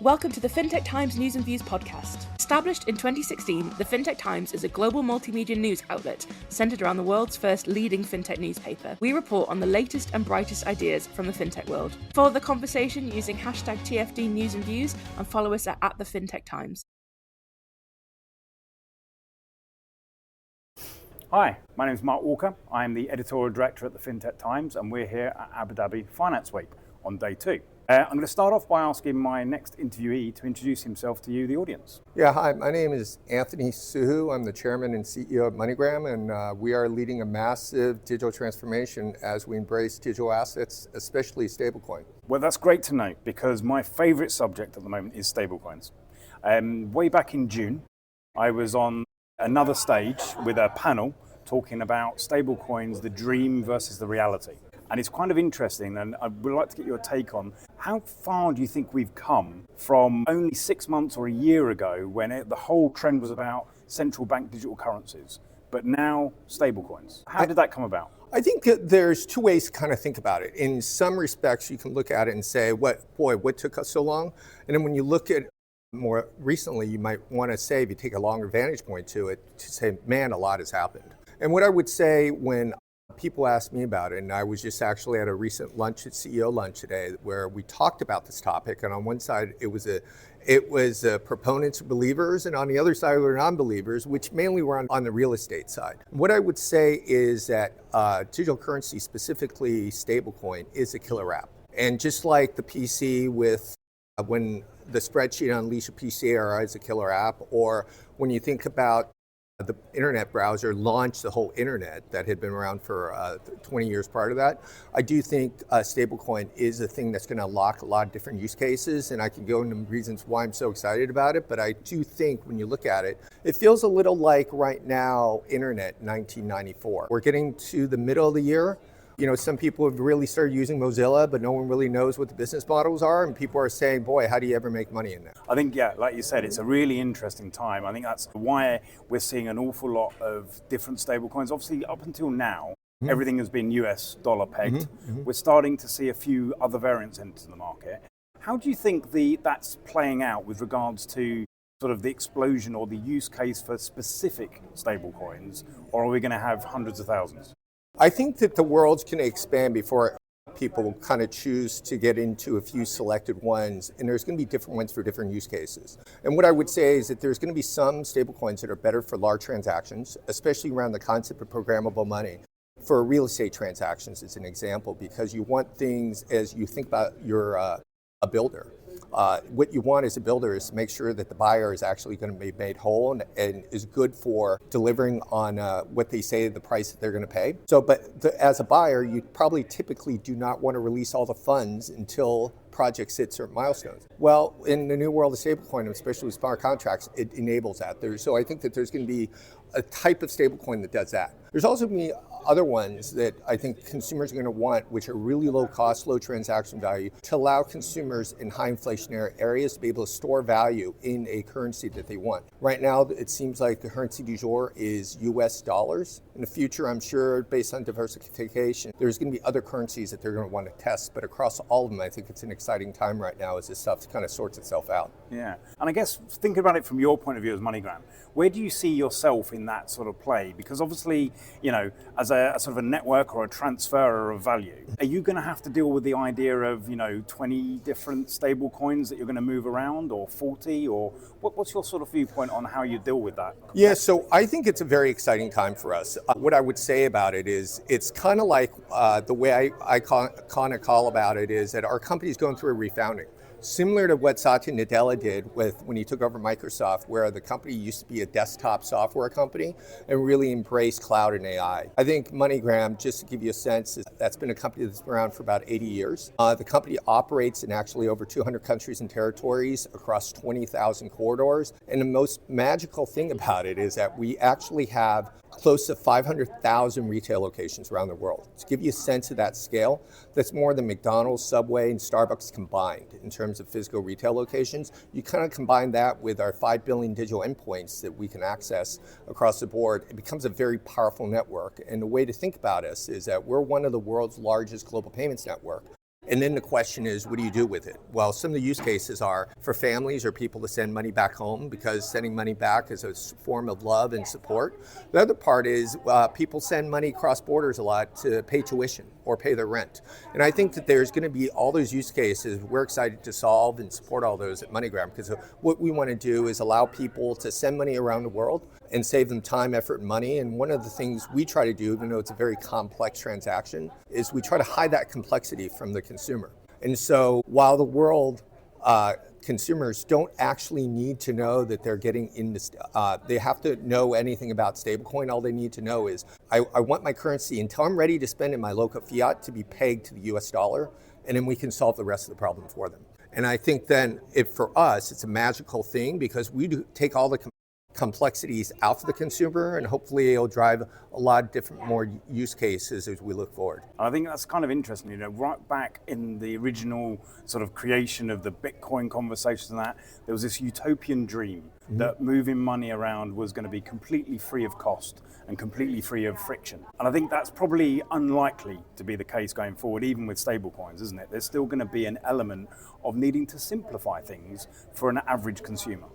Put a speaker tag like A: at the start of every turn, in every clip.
A: Welcome to the FinTech Times News and Views podcast. Established in 2016, the FinTech Times is a global multimedia news outlet centered around the world's first leading FinTech newspaper. We report on the latest and brightest ideas from the FinTech world. Follow the conversation using hashtag TFD News and Views and follow us at the FinTech Times.
B: Hi, my name is Mark Walker. I am the editorial director at the FinTech Times, and we're here at Abu Dhabi Finance Week on day 2. I'm going to start off by asking my next interviewee to introduce himself to you, the audience.
C: Yeah, hi, my name is Anthony Soohoo. I'm the chairman and CEO of MoneyGram, and we are leading a massive digital transformation as we embrace digital assets, especially stablecoin.
B: Well, that's great to know, because my favorite subject at the moment is stablecoins. Way back in June, I was on another stage with a panel talking about stablecoins, the dream versus the reality. And it's kind of interesting, and I would like to get your take on how far do you think we've come from only 6 months or a year ago when the whole trend was about central bank digital currencies, but now stablecoins. How did that come about?
C: I think that there's two ways to kind of think about it. In some respects, you can look at it and say, what took us so long? And then when you look at more recently, you might want to say, if you take a longer vantage point to it, to say, man, a lot has happened. And what I would say when people ask me about it, and I was just actually at a recent lunch at CEO lunch today where we talked about this topic, and on one side it was proponents, believers, and on the other side were non-believers, which mainly were on the real estate side. What I would say is that digital currency, specifically stablecoin, is a killer app. And just like the PC with when the spreadsheet unleashed a PC era is a killer app, or when you think about the internet browser launched the whole internet that had been around for 20 years prior to that. I do think stablecoin is a thing that's going to unlock a lot of different use cases, and I can go into reasons why I'm so excited about it, but I do think when you look at it, it feels a little like right now, internet 1994. We're getting to the middle of the year. You know, some people have really started using Mozilla, but no one really knows what the business models are. And people are saying, boy, how do you ever make money in that?
B: I think, yeah, like you said, it's a really interesting time. I think that's why we're seeing an awful lot of different stablecoins. Obviously, up until now, everything has been US dollar pegged. We're starting to see a few other variants enter the market. How do you think that's playing out with regards to sort of the explosion or the use case for specific stablecoins, or are we going to have hundreds of thousands?
C: I think that the world's going to expand before people kind of choose to get into a few selected ones, and there's going to be different ones for different use cases. And what I would say is that there's going to be some stablecoins that are better for large transactions, especially around the concept of programmable money. For real estate transactions, as an example, because you want things as you think about you're a builder. What you want as a builder is to make sure that the buyer is actually going to be made whole and is good for delivering on what they say the price that they're going to pay. So, but as a buyer, you probably typically do not want to release all the funds until projects hit certain milestones. Well, in the new world of stablecoin, especially with smart contracts, it enables that. So I think that there's going to be a type of stablecoin that does that. There's also going to be other ones that I think consumers are going to want, which are really low cost, low transaction value, to allow consumers in high inflationary areas to be able to store value in a currency that they want. Right now, it seems like the currency du jour is US dollars. In the future, I'm sure, based on diversification, there's going to be other currencies that they're going to want to test. But across all of them, I think it's an exciting time right now as this stuff kind of sorts itself out.
B: Yeah, and I guess thinking about it from your point of view as MoneyGram, where do you see yourself in that sort of play? Because obviously, you know, as a sort of a network or a transferer of value, are you going to have to deal with the idea of, 20 different stable coins that you're going to move around, or 40, or what's your sort of viewpoint on how you deal with that?
C: Yeah, so I think it's a very exciting time for us. What I would say about it is it's kind of like the way I kind of call about it is that our company's going through a refounding. Similar to what Satya Nadella did when he took over Microsoft, where the company used to be a desktop software company and really embraced cloud and AI. I think MoneyGram, just to give you a sense, that's been a company that's been around for about 80 years. The company operates in actually over 200 countries and territories across 20,000 corridors. And the most magical thing about it is that we actually have close to 500,000 retail locations around the world. To give you a sense of that scale, that's more than McDonald's, Subway, and Starbucks combined in terms of physical retail locations. You kind of combine that with our 5 billion digital endpoints that we can access across the board, it becomes a very powerful network. And the way to think about us is that we're one of the world's largest global payments network. And then the question is, what do you do with it? Well, some of the use cases are for families or people to send money back home because sending money back is a form of love and support. The other part is people send money across borders a lot to pay tuition or pay their rent. And I think that there's going to be all those use cases. We're excited to solve and support all those at MoneyGram because what we want to do is allow people to send money around the world and save them time, effort, and money. And one of the things we try to do, even though it's a very complex transaction, is we try to hide that complexity from the consumer. And so while the world consumers don't actually need to know that they're getting they have to know anything about stablecoin. All they need to know is, I want my currency until I'm ready to spend in my local fiat to be pegged to the US dollar, and then we can solve the rest of the problem for them. And I think then, for us, it's a magical thing because we do take all the complexities out for the consumer, and hopefully it'll drive a lot of different more use cases as we look forward.
B: I think that's kind of interesting, right back in the original sort of creation of the Bitcoin conversations and that, there was this utopian dream that moving money around was going to be completely free of cost and completely free of friction. And I think that's probably unlikely to be the case going forward, even with stablecoins, isn't it? There's still going to be an element of needing to simplify things for an average consumer.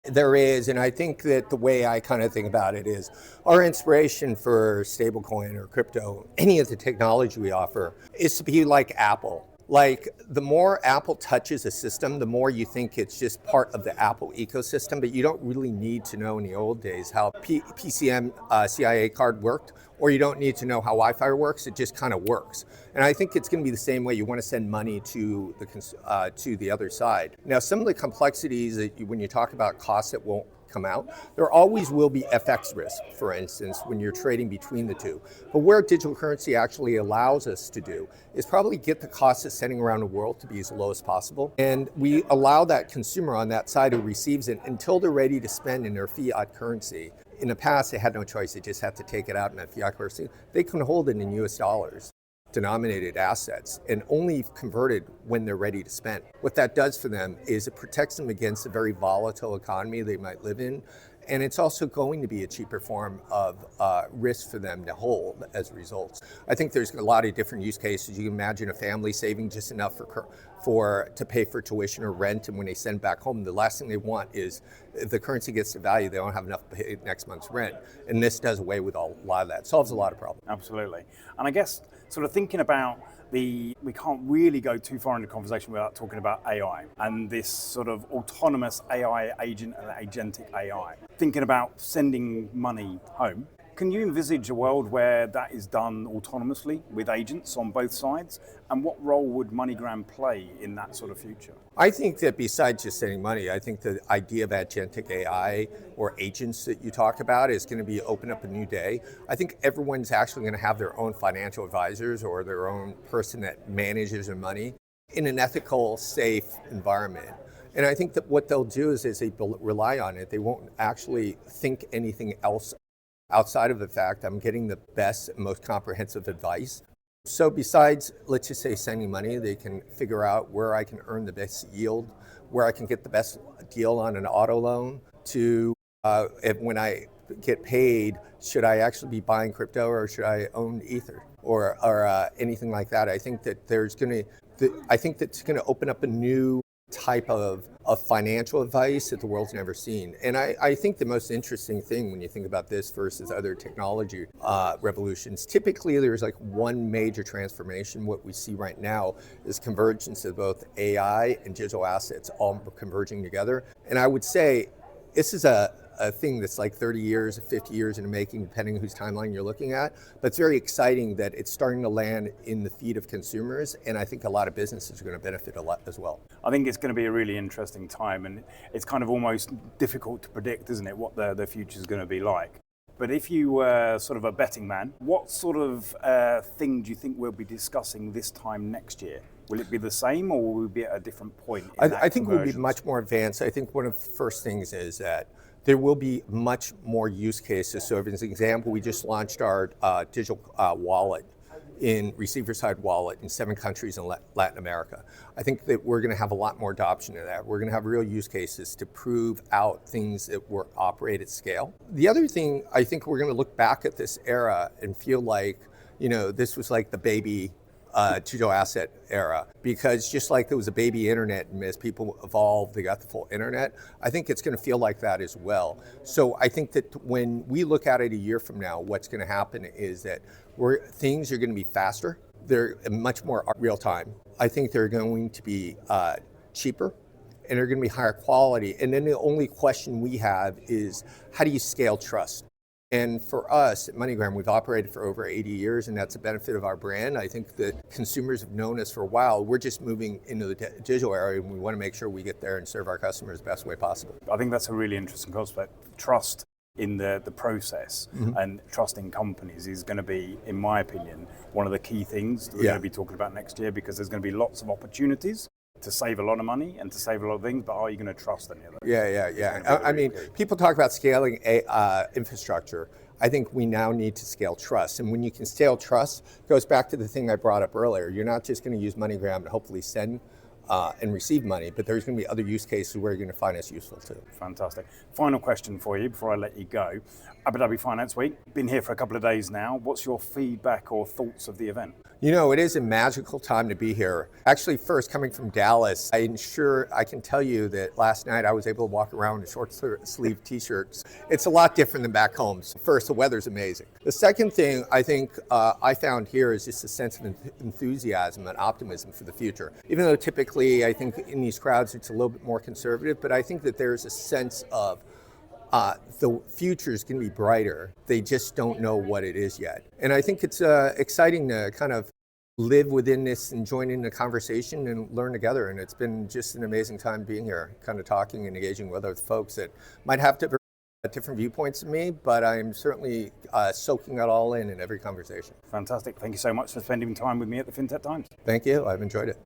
C: There is, and I think that the way I kind of think about it is our inspiration for stablecoin or crypto, any of the technology we offer, is to be like Apple. Like, the more Apple touches a system, the more you think it's just part of the Apple ecosystem, but you don't really need to know in the old days how PCM CIA card worked, or you don't need to know how Wi-Fi works. It just kind of works. And I think it's going to be the same way. You want to send money to the other side. Now, some of the complexities that when you talk about costs that won't come out, there always will be FX risk, for instance, when you're trading between the two. But where digital currency actually allows us to do is probably get the cost of sending around the world to be as low as possible. And we allow that consumer on that side who receives it until they're ready to spend in their fiat currency. In the past, they had no choice. They just had to take it out in a fiat currency. They can hold it in US dollars, denominated assets, and only converted when they're ready to spend. What that does for them is it protects them against a very volatile economy they might live in. And it's also going to be a cheaper form of risk for them to hold as a result. I think there's a lot of different use cases. You can imagine a family saving just enough to pay for tuition or rent, and when they send back home, the last thing they want is, if the currency gets to value, they don't have enough to pay next month's rent. And this does away with a lot of that. Solves a lot of problems.
B: Absolutely. And I guess sort of thinking about we can't really go too far into the conversation without talking about AI and this sort of autonomous AI agent and agentic AI. Thinking about sending money home, can you envisage a world where that is done autonomously with agents on both sides? And what role would MoneyGram play in that sort of future?
C: I think that besides just sending money, I think the idea of agentic AI or agents that you talk about is going to open up a new day. I think everyone's actually going to have their own financial advisors or their own person that manages their money in an ethical, safe environment. And I think that what they'll do is they rely on it. They won't actually think anything else outside of the fact I'm getting the best and most comprehensive advice. So besides, let's just say, sending money, they can figure out where I can earn the best yield, where I can get the best deal on an auto loan, to when I get paid, should I actually be buying crypto or should I own Ether or anything like that. I think that that's going to open up a new type of financial advice that the world's never seen. And I think the most interesting thing when you think about this versus other technology revolutions, typically there's like one major transformation. What we see right now is convergence of both AI and digital assets all converging together. And I would say this is a thing that's like 30 years, 50 years in the making, depending on whose timeline you're looking at. But it's very exciting that it's starting to land in the feet of consumers, and I think a lot of businesses are going to benefit a lot as well.
B: I think it's going to be a really interesting time, and it's kind of almost difficult to predict, isn't it, what the future is going to be like. But if you were sort of a betting man, what sort of thing do you think we'll be discussing this time next year? Will it be the same, or will we be at a different point?
C: I think we'll be much more advanced. I think one of the first things is that there will be much more use cases. So as an example, we just launched our digital wallet receiver-side wallet in 7 countries in Latin America. I think that we're going to have a lot more adoption of that. We're going to have real use cases to prove out things that operate at scale. The other thing, I think we're going to look back at this era and feel like, this was like the baby digital asset era, because just like there was a baby internet, and as people evolved, they got the full internet. I think it's going to feel like that as well. So I think that when we look at it a year from now, what's going to happen is that things are going to be faster. They're much more real time. I think they're going to be cheaper, and they're going to be higher quality. And then the only question we have is, how do you scale trust? And for us at MoneyGram, we've operated for over 80 years, and that's a benefit of our brand. I think that consumers have known us for a while. We're just moving into the digital area, and we want to make sure we get there and serve our customers the best way possible.
B: I think that's a really interesting concept. Trust in the process and trust in companies is going to be, in my opinion, one of the key things that we're going to be talking about next year, because there's going to be lots of opportunities to save a lot of money and to save a lot of things, but are you going to trust any of them?
C: Yeah. I mean, people talk about scaling infrastructure. I think we now need to scale trust. And when you can scale trust, it goes back to the thing I brought up earlier. You're not just going to use MoneyGram to hopefully send and receive money, but there's going to be other use cases where you're going to find us useful too.
B: Fantastic. Final question for you before I let you go. Abu Dhabi Finance Week, been here for a couple of days now. What's your feedback or thoughts of the event?
C: You know, it is a magical time to be here. Actually, first coming from Dallas, I can tell you that last night I was able to walk around in short sleeve t-shirts. It's a lot different than back home. So first, the weather's amazing. The second thing I think I found here is just a sense of enthusiasm and optimism for the future. Even though typically I think in these crowds it's a little bit more conservative, but I think that there's a sense of the future is going to be brighter. They just don't know what it is yet. And I think it's exciting to kind of live within this and join in the conversation and learn together. And it's been just an amazing time being here, kind of talking and engaging with other folks that might have different viewpoints than me, but I'm certainly soaking it all in every conversation.
B: Fantastic. Thank you so much for spending time with me at the FinTech Times.
C: Thank you. I've enjoyed it.